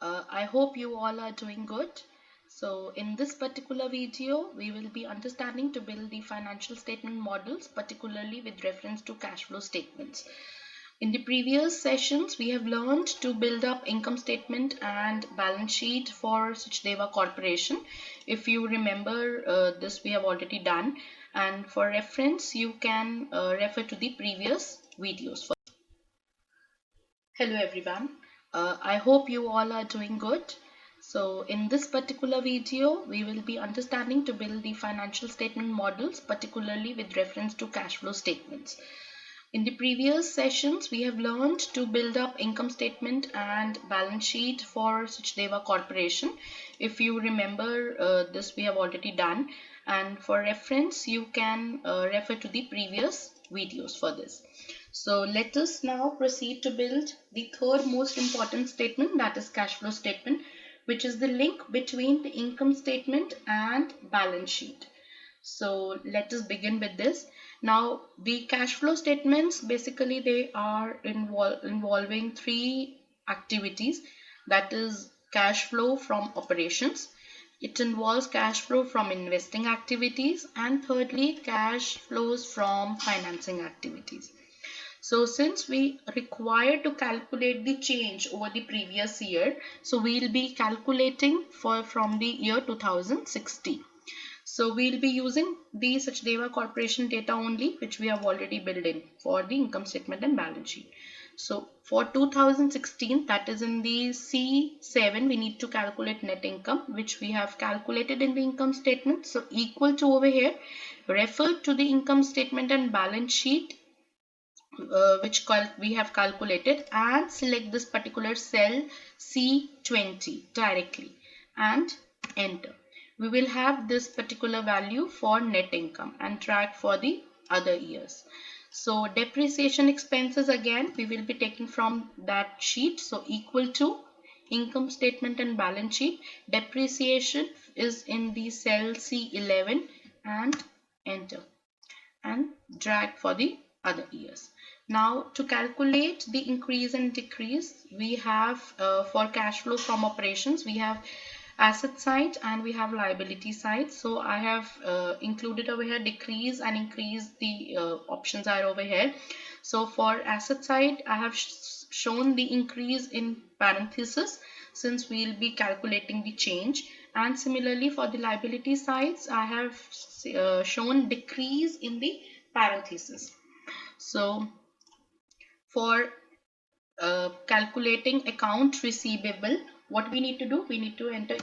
I hope you all are doing good. So in this particular video, we will be understanding to build the financial statement models, particularly with reference to cash flow statements. In the previous sessions, we have learned to build up income statement and balance sheet for Sachdeva Corporation. If you remember, this we have already done. And for reference, you can refer to the previous videos. Hello everyone. I hope you all are doing good. So in this particular video, we will be understanding to build the financial statement models, particularly with reference to cash flow statements. In the previous sessions, we have learned to build up income statement and balance sheet for Sachdeva Corporation. If you remember, this we have already done. And for reference, you can refer to the previous videos for this. So let us now proceed to build the third most important statement, that is cash flow statement, which is the link between the income statement and balance sheet. So let us begin with this. Now the cash flow statements, basically they are involving three activities, that is cash flow from operations. It involves cash flow from investing activities, and thirdly cash flows from financing activities. So since we require to calculate the change over the previous year, so we'll be calculating from the year 2016. So we'll be using the Sachdeva Corporation data only, which we have already built in for the income statement and balance sheet. So for 2016, that is in the C7, we need to calculate net income, which we have calculated in the income statement. So equal to over here, refer to the income statement and balance sheet, which we have calculated, and select this particular cell C20 directly and enter. We will have this particular value for net income and drag for the other years. So depreciation expenses, again we will be taking from that sheet. So equal to income statement and balance sheet, depreciation is in the cell C11 and enter and drag for the other years. Now to calculate the increase and decrease, we have for cash flow from operations, we have asset side and we have liability side. So I have included over here decrease and increase, the options are over here. So for asset side, I have shown the increase in parenthesis since we'll be calculating the change, and similarly for the liability sides, I have shown decrease in the parenthesis. So for calculating account receivable, what we need to do, we need to enter